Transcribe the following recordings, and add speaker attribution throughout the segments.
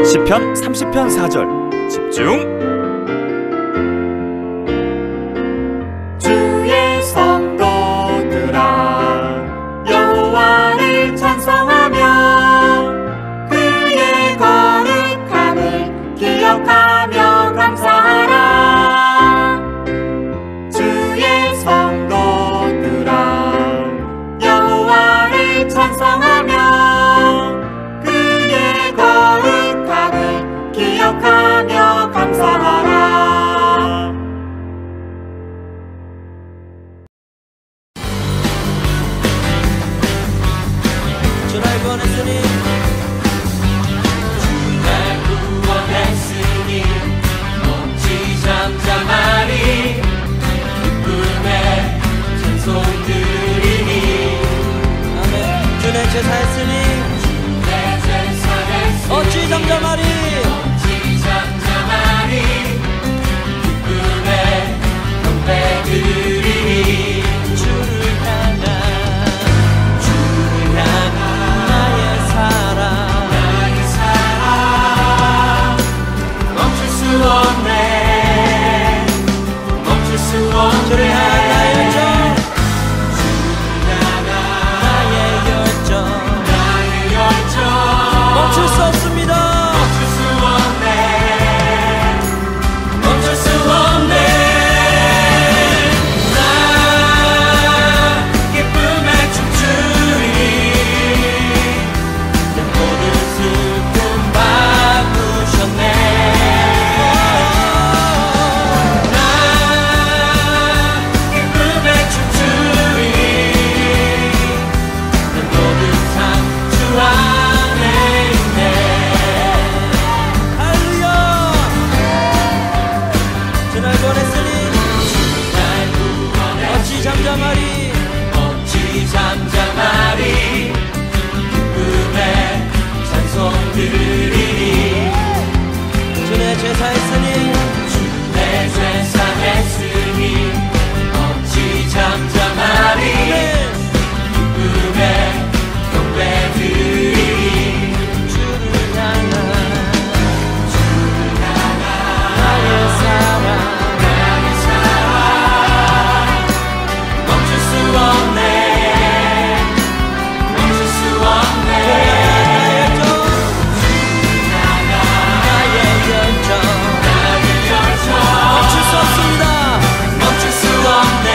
Speaker 1: 시편 30편 4절 집중.
Speaker 2: 주의 성도들아 여호와를 찬송하며 그의 거룩함을 기억하며 감사하라. 주의 성도들아 여호와를 찬송하며 그의 거룩함을 기억하며 감사하라.
Speaker 3: 주 날 구원했으니 주 날 구원했으니 멈지 잠잠하리. 기쁨의 찬송 드리니. 아멘. 주 내 제사 했으니 어찌 잠잠하리. 어찌 잠잠하리. 기쁨의 경배 드리니. 주를 향한 나의 사랑 멈출 수 없네. 멈출 수 없네. 주를 향한 나의 열정. 주를 향한 나의 열정. 멈출 수 없습니다. 멈출 수 없네. 멈출 수 없네. 나 기쁨에 춤추리. 내 모든 슬픔 바꾸셨네. 나 기쁨에 춤추리. 내 모든 삶 주 안에 날 구원했으니 어찌 잠잠하리. 어찌 잠잠하리. 기쁨의 찬송 드리니. 주내 제사했으니 주내 제사했으니 어찌 잠잠하리. 기쁨의 경배 드리니. 주를 향한 나의 사랑 멈출 수 없네. 멈출 수 없네. 나의 열정. 멈출 수 없습니다. 멈출 수 없네.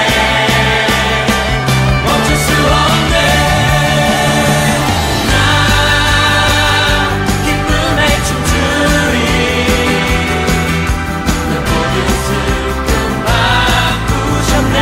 Speaker 3: 멈출 수 없네. 나 기쁨에 춤추리. 내 모든 슬픔 바꾸셨네.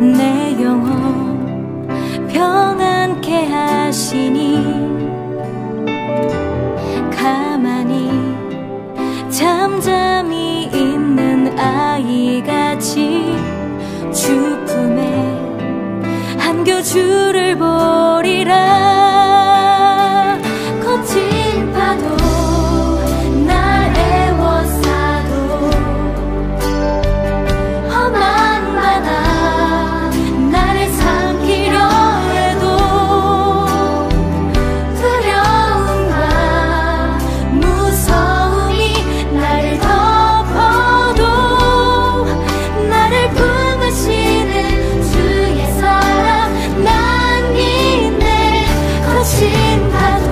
Speaker 4: 내 영혼 평안케 하시니 가만히 한교 주를 보리라. 거친 파도 날 애워싸도 험한 바다 나를 삼키려 해도 두려움과 무서움이 나를 덮어도 나를 품으시는 주의 사랑 난 믿네. 거친 파도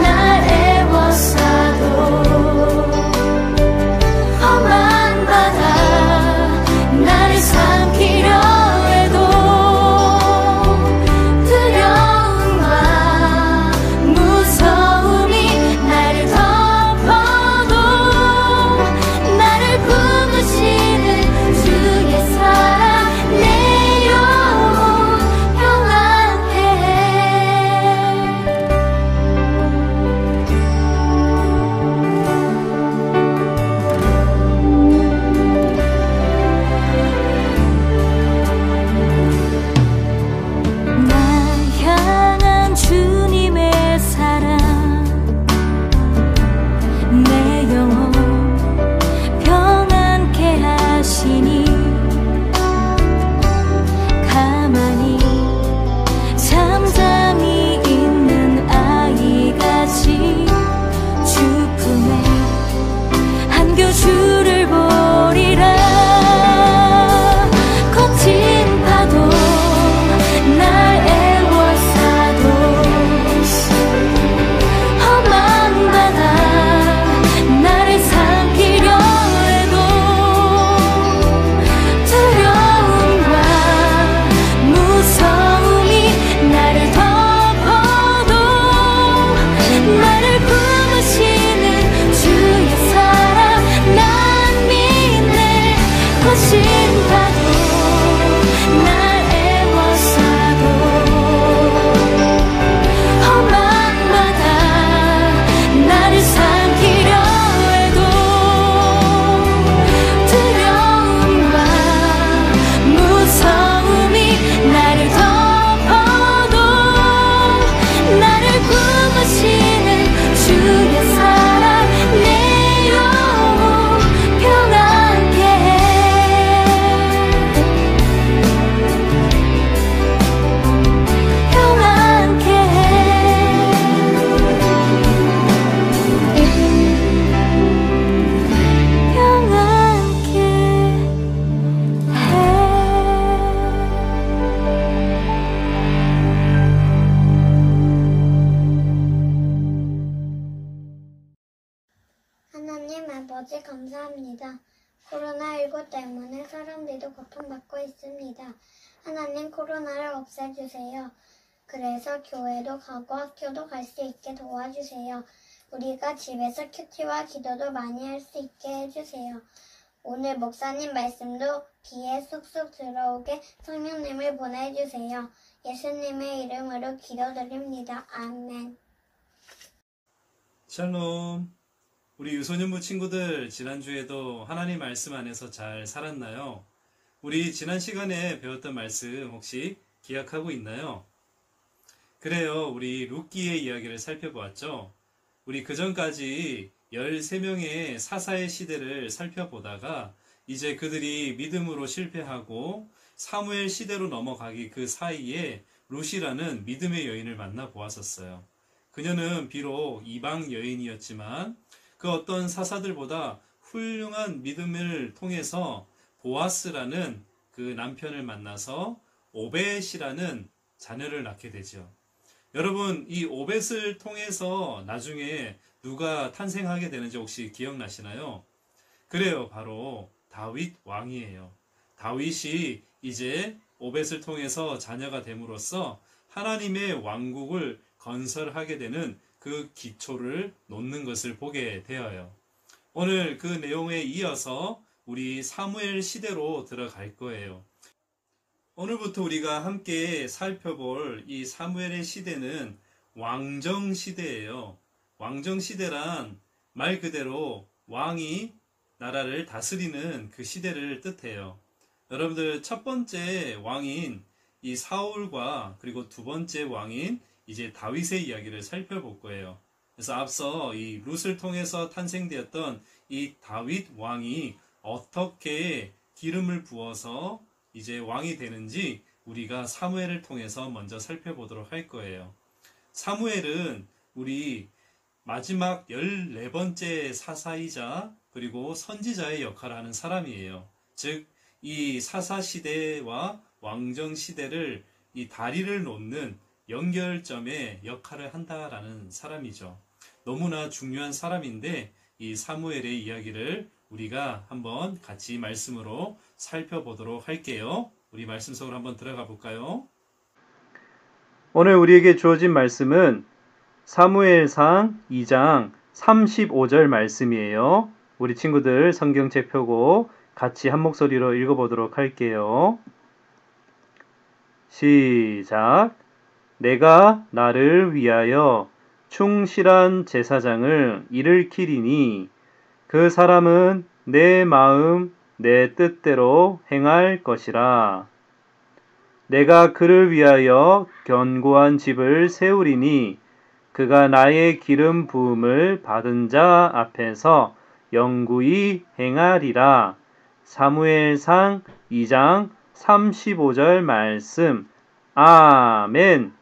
Speaker 4: 날 애워싸도 험한 바다 나를 삼키려 해도 두려움과 무서움이 나를 덮어도 나를 품으시는 주의 사랑 내 영혼 평안해. 나 향한 주님의 사랑 내 영혼 평안케 하시니 가만히 잠잠히 있는 아이같이 주 품에 한교 주를 보리라. 거친 파도 날 애워싸도 험한 바다 나를 삼키려 해도 두려움과 무서움이 나를 덮어도 나를 품으시는 주의 사랑 난 믿네. 거친 파도 날 애워싸도 험한 바다 나를 삼키려 해도 두려움과 무서움이 나를 덮어도 나를 품으시는 주의 사랑 내 영혼 평안케 해. 평안케 해. 평안케 해.
Speaker 5: 하나님 아버지 감사합니다. 코로나19 때문에 사람들도 고통받고 있습니다. 하나님 코로나를 없애주세요. 그래서 교회도 가고 학교도 갈 수 있게 도와주세요. 우리가 집에서 큐티와 기도도 많이 할 수 있게 해주세요. 오늘 목사님 말씀도 귀에 쏙쏙 들어오게 성령님을 보내주세요. 예수님의 이름으로 기도드립니다. 아멘.
Speaker 6: 샬롬. 우리 유소년부 친구들 지난주에도 하나님 말씀 안에서 잘 살았나요? 우리 지난 시간에 배웠던 말씀 혹시 기억하고 있나요? 그래요. 우리 룻기의 이야기를 살펴보았죠. 우리 그전까지 13명의 사사의 시대를 살펴보다가 이제 그들이 믿음으로 실패하고 사무엘 시대로 넘어가기 그 사이에 룻이라는 믿음의 여인을 만나 보았었어요. 그녀는 비록 이방 여인이었지만 그 어떤 사사들보다 훌륭한 믿음을 통해서 보아스라는 그 남편을 만나서 오벳이라는 자녀를 낳게 되죠. 여러분, 이 오벳을 통해서 나중에 누가 탄생하게 되는지 혹시 기억나시나요? 그래요. 바로 다윗 왕이에요. 다윗이 이제 오벳을 통해서 자녀가 됨으로써 하나님의 왕국을 건설하게 되는 그 기초를 놓는 것을 보게 되어요. 오늘 그 내용에 이어서 우리 사무엘 시대로 들어갈 거예요. 오늘부터 우리가 함께 살펴볼 이 사무엘의 시대는 왕정시대예요. 왕정시대란 말 그대로 왕이 나라를 다스리는 그 시대를 뜻해요. 여러분들 첫 번째 왕인 이 사울과 그리고 두 번째 왕인 이제 다윗의 이야기를 살펴볼 거예요. 그래서 앞서 이 룻을 통해서 탄생되었던 이 다윗 왕이 어떻게 기름을 부어서 이제 왕이 되는지 우리가 사무엘을 통해서 먼저 살펴보도록 할 거예요. 사무엘은 우리 마지막 14번째 사사이자 그리고 선지자의 역할을 하는 사람이에요. 즉, 이 사사시대와 왕정시대를 이 다리를 놓는 연결점의 역할을 한다라는 사람이죠. 너무나 중요한 사람인데 이 사무엘의 이야기를 우리가 한번 같이 말씀으로 살펴보도록 할게요. 우리 말씀 속으로 한번 들어가 볼까요?
Speaker 7: 오늘 우리에게 주어진 말씀은 사무엘상 2장 35절 말씀이에요. 우리 친구들 성경책 펴고 같이 한 목소리로 읽어보도록 할게요. 시작. 내가 나를 위하여 충실한 제사장을 일으키리니 그 사람은 내 마음 내 뜻대로 행할 것이라. 내가 그를 위하여 견고한 집을 세우리니 그가 나의 기름 부음을 받은 자 앞에서 영구히 행하리라. 사무엘상 2장 35절 말씀. 아멘.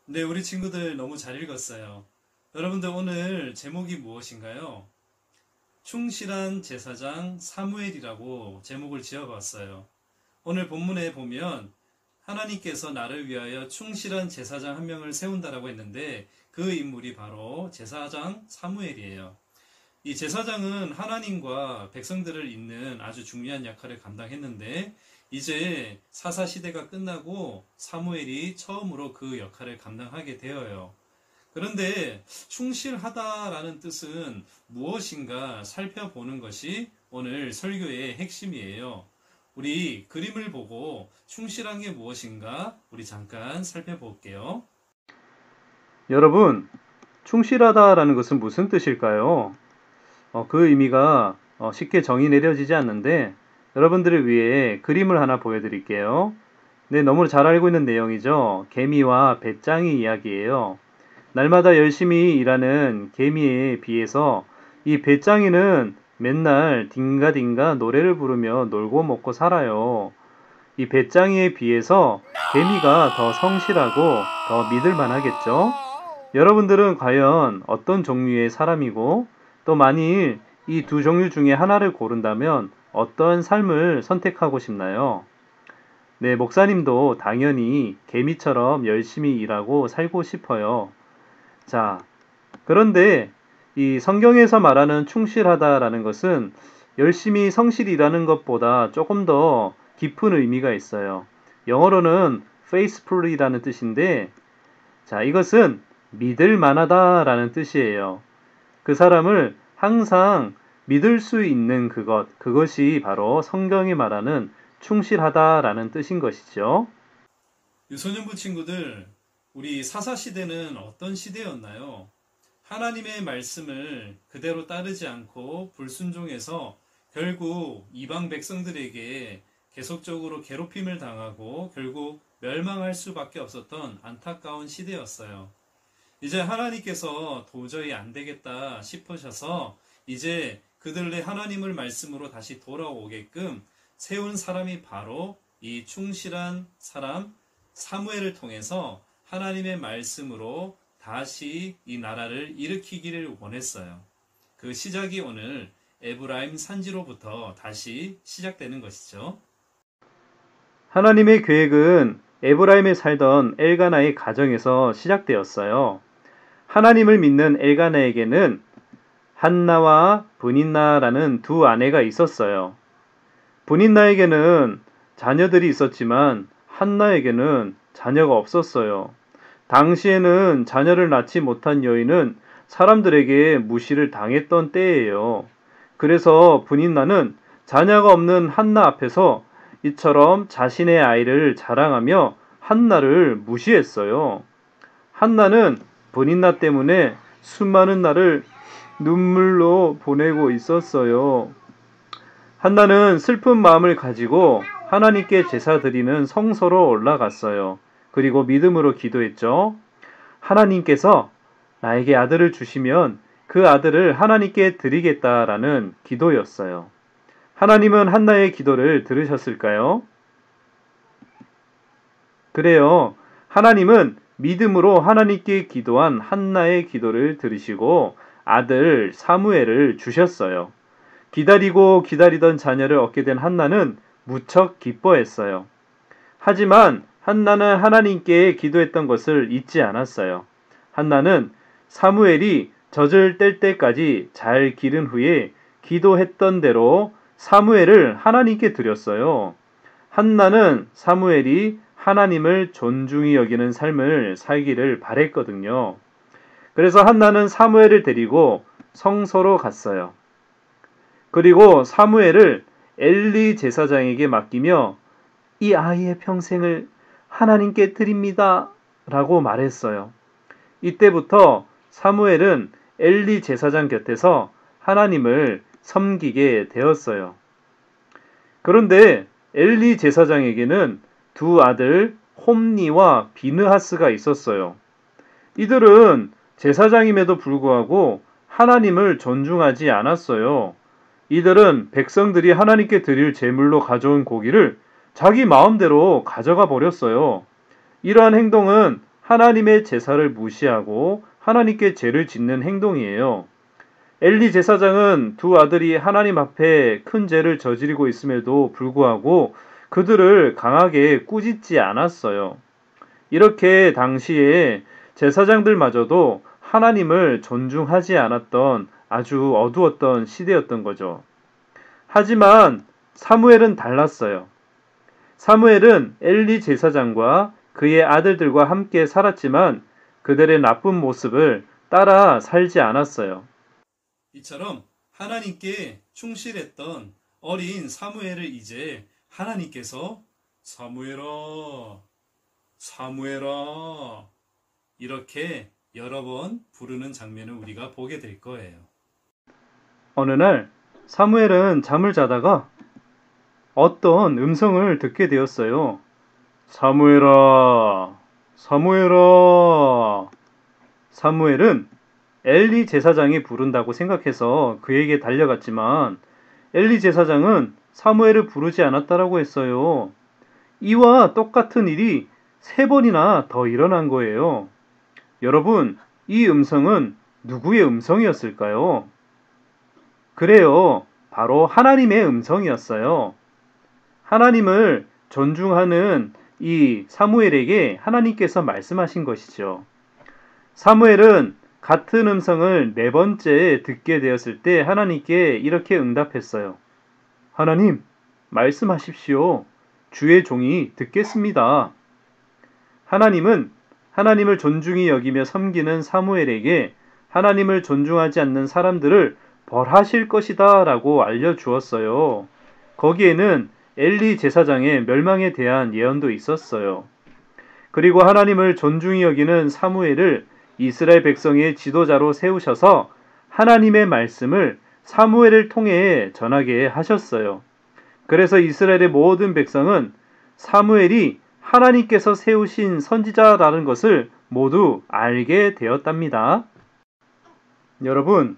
Speaker 6: 네, 우리 친구들 너무 잘 읽었어요. 여러분들 오늘 제목이 무엇인가요? 충실한 제사장 사무엘이라고 제목을 지어봤어요. 오늘 본문에 보면 하나님께서 나를 위하여 충실한 제사장 한 명을 세운다라고 했는데 그 인물이 바로 제사장 사무엘이에요. 이 제사장은 하나님과 백성들을 잇는 아주 중요한 역할을 감당했는데 이제 사사시대가 끝나고 사무엘이 처음으로 그 역할을 감당하게 되어요. 그런데 충실하다라는 뜻은 무엇인가 살펴보는 것이 오늘 설교의 핵심이에요. 우리 그림을 보고 충실한 게 무엇인가 우리 잠깐 살펴볼게요.
Speaker 7: 여러분, 충실하다라는 것은 무슨 뜻일까요? 그 의미가 쉽게 정의 내려지지 않는데 여러분들을 위해 그림을 하나 보여드릴게요. 네, 너무 잘 알고 있는 내용이죠. 개미와 배짱이 이야기예요. 날마다 열심히 일하는 개미에 비해서 이 배짱이는 맨날 딩가딩가 노래를 부르며 놀고 먹고 살아요. 이 배짱이에 비해서 개미가 더 성실하고 더 믿을만 하겠죠? 여러분들은 과연 어떤 종류의 사람이고 또 만일 이 두 종류 중에 하나를 고른다면 어떤 삶을 선택하고 싶나요? 네, 목사님도 당연히 개미처럼 열심히 일하고 살고 싶어요. 자, 그런데 이 성경에서 말하는 충실하다라는 것은 열심히 성실히 일하는 것보다 조금 더 깊은 의미가 있어요. 영어로는 faithful이라는 뜻인데, 자, 이것은 믿을 만하다라는 뜻이에요. 그 사람을 항상 믿을 수 있는 그것이 바로 성경이 말하는 충실하다라는 뜻인 것이죠.
Speaker 6: 유소년부 친구들, 우리 사사시대는 어떤 시대였나요? 하나님의 말씀을 그대로 따르지 않고 불순종해서 결국 이방 백성들에게 계속적으로 괴롭힘을 당하고 결국 멸망할 수밖에 없었던 안타까운 시대였어요. 이제 하나님께서 도저히 안 되겠다 싶으셔서 이제 그들의 하나님을 말씀으로 다시 돌아오게끔 세운 사람이 바로 이 충실한 사람 사무엘을 통해서 하나님의 말씀으로 다시 이 나라를 일으키기를 원했어요. 그 시작이 오늘 에브라임 산지로부터 다시 시작되는 것이죠.
Speaker 7: 하나님의 계획은 에브라임에 살던 엘가나의 가정에서 시작되었어요. 하나님을 믿는 엘가나에게는 한나와 브닌나라는 두 아내가 있었어요. 브닌나에게는 자녀들이 있었지만 한나에게는 자녀가 없었어요. 당시에는 자녀를 낳지 못한 여인은 사람들에게 무시를 당했던 때예요. 그래서 브닌나는 자녀가 없는 한나 앞에서 이처럼 자신의 아이를 자랑하며 한나를 무시했어요. 한나는 브닌나 때문에 수많은 날을 눈물로 보내고 있었어요. 한나는 슬픈 마음을 가지고 하나님께 제사 드리는 성소로 올라갔어요. 그리고 믿음으로 기도했죠. 하나님께서 나에게 아들을 주시면 그 아들을 하나님께 드리겠다라는 기도였어요. 하나님은 한나의 기도를 들으셨을까요? 그래요. 하나님은 믿음으로 하나님께 기도한 한나의 기도를 들으시고 아들 사무엘을 주셨어요. 기다리고 기다리던 자녀를 얻게 된 한나는 무척 기뻐했어요. 하지만 한나는 하나님께 기도했던 것을 잊지 않았어요. 한나는 사무엘이 젖을 뗄 때까지 잘 기른 후에 기도했던 대로 사무엘을 하나님께 드렸어요. 한나는 사무엘이 하나님을 존중히 여기는 삶을 살기를 바랬거든요. 그래서 한나는 사무엘을 데리고 성소로 갔어요. 그리고 사무엘을 엘리 제사장에게 맡기며 이 아이의 평생을 하나님께 드립니다 라고 말했어요. 이때부터 사무엘은 엘리 제사장 곁에서 하나님을 섬기게 되었어요. 그런데 엘리 제사장에게는 두 아들 홈니와 비느하스가 있었어요. 이들은 제사장임에도 불구하고 하나님을 존중하지 않았어요. 이들은 백성들이 하나님께 드릴 제물로 가져온 고기를 자기 마음대로 가져가 버렸어요. 이러한 행동은 하나님의 제사를 무시하고 하나님께 죄를 짓는 행동이에요. 엘리 제사장은 두 아들이 하나님 앞에 큰 죄를 저지르고 있음에도 불구하고 그들을 강하게 꾸짖지 않았어요. 이렇게 당시에 제사장들마저도 하나님을 존중하지 않았던 아주 어두웠던 시대였던 거죠. 하지만 사무엘은 달랐어요. 사무엘은 엘리 제사장과 그의 아들들과 함께 살았지만 그들의 나쁜 모습을 따라 살지 않았어요.
Speaker 6: 이처럼 하나님께 충실했던 어린 사무엘을 이제 하나님께서 사무엘아, 사무엘아 이렇게 여러 번 부르는 장면을 우리가 보게 될 거예요.
Speaker 7: 어느 날 사무엘은 잠을 자다가 어떤 음성을 듣게 되었어요. 사무엘아, 사무엘아. 사무엘은 엘리 제사장이 부른다고 생각해서 그에게 달려갔지만 엘리 제사장은 사무엘을 부르지 않았다라고 했어요. 이와 똑같은 일이 3번이나 더 일어난 거예요. 여러분, 이 음성은 누구의 음성이었을까요? 그래요. 바로 하나님의 음성이었어요. 하나님을 존중하는 이 사무엘에게 하나님께서 말씀하신 것이죠. 사무엘은 같은 음성을 4번째 듣게 되었을 때 하나님께 이렇게 응답했어요. 하나님, 말씀하십시오. 주의 종이 듣겠습니다. 하나님은 하나님을 존중히 여기며 섬기는 사무엘에게 하나님을 존중하지 않는 사람들을 벌하실 것이다 라고 알려주었어요. 거기에는 엘리 제사장의 멸망에 대한 예언도 있었어요. 그리고 하나님을 존중히 여기는 사무엘을 이스라엘 백성의 지도자로 세우셔서 하나님의 말씀을 사무엘을 통해 전하게 하셨어요. 그래서 이스라엘의 모든 백성은 사무엘이 하나님께서 세우신 선지자라는 것을 모두 알게 되었답니다. 여러분,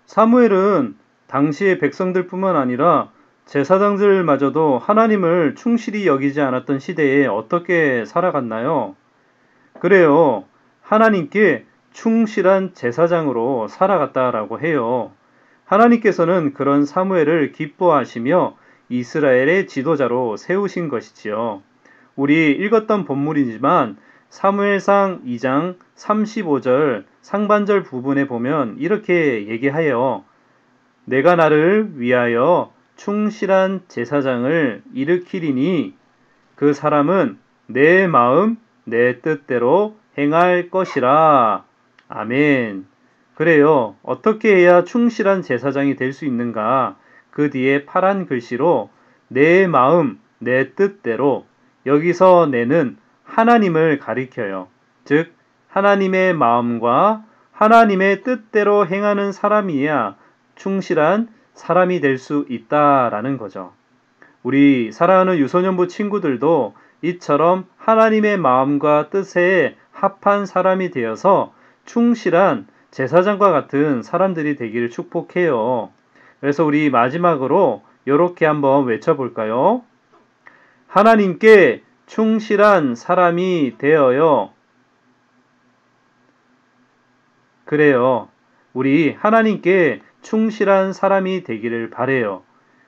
Speaker 7: 사무엘은 당시의 백성들뿐만 아니라 제사장들마저도 하나님을 충실히 여기지 않았던 시대에 어떻게 살아갔나요? 그래요. 하나님께 충실한 제사장으로 살아갔다라고 해요. 하나님께서는 그런 사무엘을 기뻐하시며 이스라엘의 지도자로 세우신 것이지요. 우리 읽었던 본문이지만 사무엘상 2장 35절 상반절 부분에 보면 이렇게 얘기하여 내가 나를 위하여 충실한 제사장을 일으키리니 그 사람은 내 마음 내 뜻대로 행할 것이라. 아멘. 그래요. 어떻게 해야 충실한 제사장이 될 수 있는가? 그 뒤에 파란 글씨로 내 마음 내 뜻대로, 여기서 내는 하나님을 가리켜요. 즉 하나님의 마음과 하나님의 뜻대로 행하는 사람이야 충실한 사람이 될 수 있다라는 거죠. 우리 사랑하는 유소년부 친구들도 이처럼 하나님의 마음과 뜻에 합한 사람이 되어서 충실한 제사장과 같은 사람들이 되기를 축복해요. 그래서 우리 마지막으로 이렇게 한번 외쳐볼까요? 하나님께 충실한 사람이 되어요. 그래요. 우리 하나님께 충실한 사람이 되기를 바래요.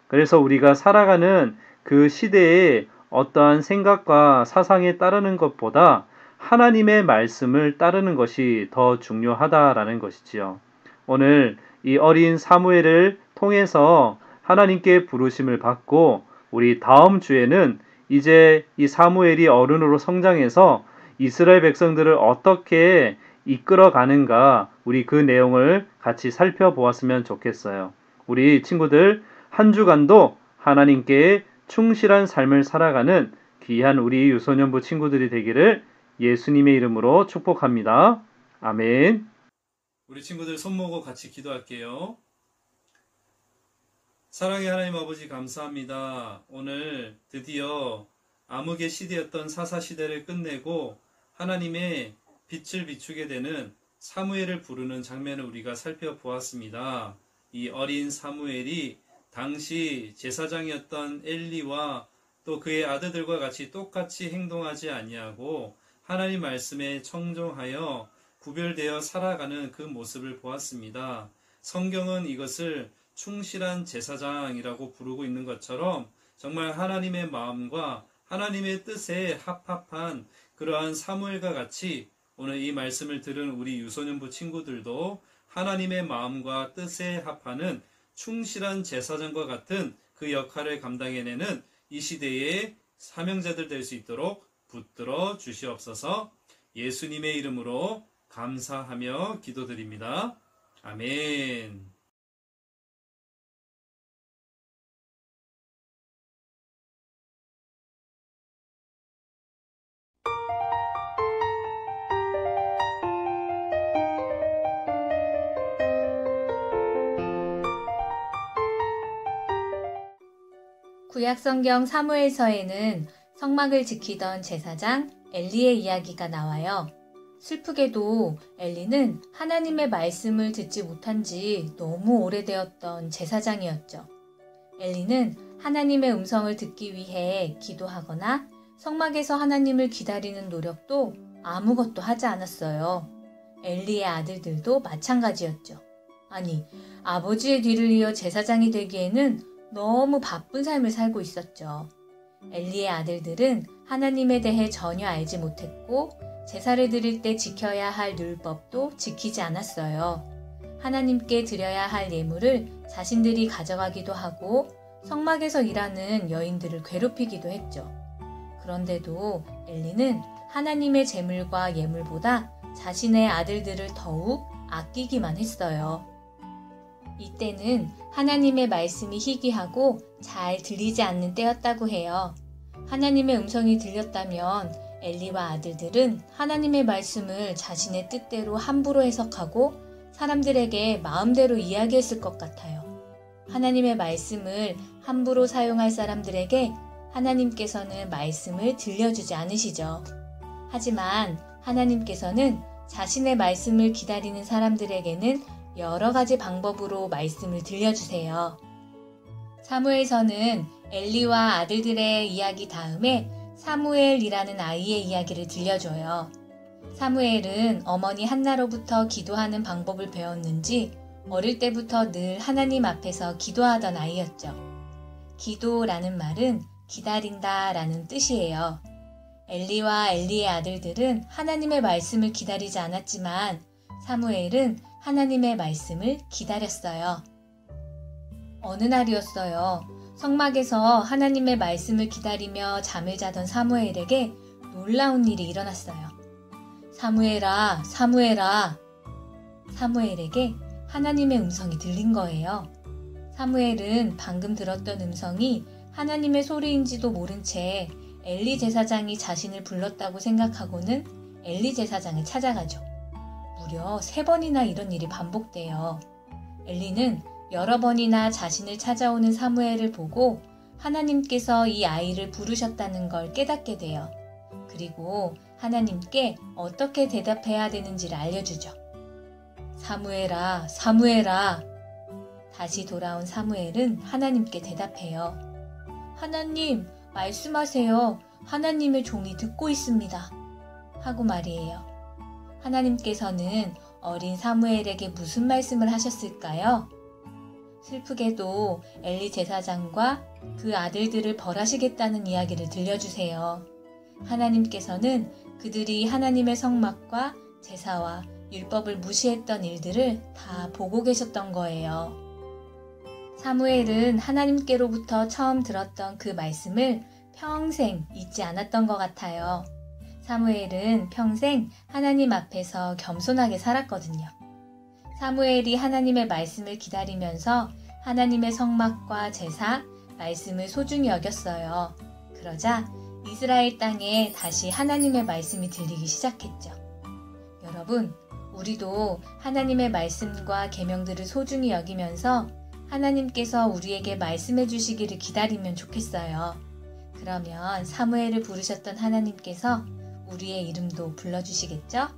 Speaker 7: 그래서 우리가 살아가는 그 시대의 어떠한 생각과 사상에 따르는 것보다 하나님의 말씀을 따르는 것이 더 중요하다라는 것이지요. 오늘 이 어린 사무엘을 통해서 하나님께 부르심을 받고 우리 다음 주에는 이제 이 사무엘이 어른으로 성장해서 이스라엘 백성들을 어떻게 이끌어 가는가 우리 그 내용을 같이 살펴보았으면 좋겠어요. 우리 친구들 한 주간도 하나님께 충실한 삶을 살아가는 귀한 우리 유소년부 친구들이 되기를 예수님의 이름으로 축복합니다. 아멘.
Speaker 6: 우리 친구들 손 모으고 같이 기도할게요. 사랑의 하나님 아버지 감사합니다. 오늘 드디어 암흑의 시대였던 사사시대를 끝내고 하나님의 빛을 비추게 되는 사무엘을 부르는 장면을 우리가 살펴보았습니다. 이 어린 사무엘이 당시 제사장이었던 엘리와 또 그의 아들들과 같이 똑같이 행동하지 아니하고 하나님 말씀에 청종하여 구별되어 살아가는 그 모습을 보았습니다. 성경은 이것을 충실한 제사장이라고 부르고 있는 것처럼 정말 하나님의 마음과 하나님의 뜻에 합합한 그러한 사무엘과 같이 오늘 이 말씀을 들은 우리 유소년부 친구들도 하나님의 마음과 뜻에 합하는 충실한 제사장과 같은 그 역할을 감당해내는 이 시대의 사명자들 될 수 있도록 붙들어 주시옵소서. 예수님의 이름으로 감사하며 기도드립니다. 아멘.
Speaker 8: 구약성경 사무엘서에는 성막을 지키던 제사장 엘리의 이야기가 나와요. 슬프게도 엘리는 하나님의 말씀을 듣지 못한 지 너무 오래되었던 제사장이었죠. 엘리는 하나님의 음성을 듣기 위해 기도하거나 성막에서 하나님을 기다리는 노력도 아무것도 하지 않았어요. 엘리의 아들들도 마찬가지였죠. 아니, 아버지의 뒤를 이어 제사장이 되기에는 너무 바쁜 삶을 살고 있었죠. 엘리의 아들들은 하나님에 대해 전혀 알지 못했고 제사를 드릴 때 지켜야 할 율법도 지키지 않았어요. 하나님께 드려야 할 예물을 자신들이 가져가기도 하고 성막에서 일하는 여인들을 괴롭히기도 했죠. 그런데도 엘리는 하나님의 제물과 예물보다 자신의 아들들을 더욱 아끼기만 했어요. 이때는 하나님의 말씀이 희귀하고 잘 들리지 않는 때였다고 해요. 하나님의 음성이 들렸다면 엘리와 아들들은 하나님의 말씀을 자신의 뜻대로 함부로 해석하고 사람들에게 마음대로 이야기했을 것 같아요. 하나님의 말씀을 함부로 사용할 사람들에게 하나님께서는 말씀을 들려주지 않으시죠. 하지만 하나님께서는 자신의 말씀을 기다리는 사람들에게는 여러 가지 방법으로 말씀을 들려주세요. 사무엘서는 엘리와 아들들의 이야기 다음에 사무엘이라는 아이의 이야기를 들려줘요. 사무엘은 어머니 한나로부터 기도하는 방법을 배웠는지 어릴 때부터 늘 하나님 앞에서 기도하던 아이였죠. 기도라는 말은 기다린다 라는 뜻이에요. 엘리와 엘리의 아들들은 하나님의 말씀을 기다리지 않았지만 사무엘은 하나님의 말씀을 기다렸어요. 어느 날이었어요. 성막에서 하나님의 말씀을 기다리며 잠을 자던 사무엘에게 놀라운 일이 일어났어요. 사무엘아, 사무엘아. 사무엘에게 하나님의 음성이 들린 거예요. 사무엘은 방금 들었던 음성이 하나님의 소리인지도 모른 채 엘리 제사장이 자신을 불렀다고 생각하고는 엘리 제사장을 찾아가죠. 무려 3번이나 이런 일이 반복돼요. 엘리는 여러 번이나 자신을 찾아오는 사무엘을 보고 하나님께서 이 아이를 부르셨다는 걸 깨닫게 돼요. 그리고 하나님께 어떻게 대답해야 되는지를 알려주죠. 사무엘아, 사무엘아. 다시 돌아온 사무엘은 하나님께 대답해요. 하나님, 말씀하세요. 하나님의 종이 듣고 있습니다. 하고 말이에요. 하나님께서는 어린 사무엘에게 무슨 말씀을 하셨을까요? 슬프게도 엘리 제사장과 그 아들들을 벌하시겠다는 이야기를 들려주세요. 하나님께서는 그들이 하나님의 성막과 제사와 율법을 무시했던 일들을 다 보고 계셨던 거예요. 사무엘은 하나님께로부터 처음 들었던 그 말씀을 평생 잊지 않았던 것 같아요. 사무엘은 평생 하나님 앞에서 겸손하게 살았거든요. 사무엘이 하나님의 말씀을 기다리면서 하나님의 성막과 제사, 말씀을 소중히 여겼어요. 그러자 이스라엘 땅에 다시 하나님의 말씀이 들리기 시작했죠. 여러분, 우리도 하나님의 말씀과 계명들을 소중히 여기면서 하나님께서 우리에게 말씀해 주시기를 기다리면 좋겠어요. 그러면 사무엘을 부르셨던 하나님께서 우리의 이름도 불러주시겠죠?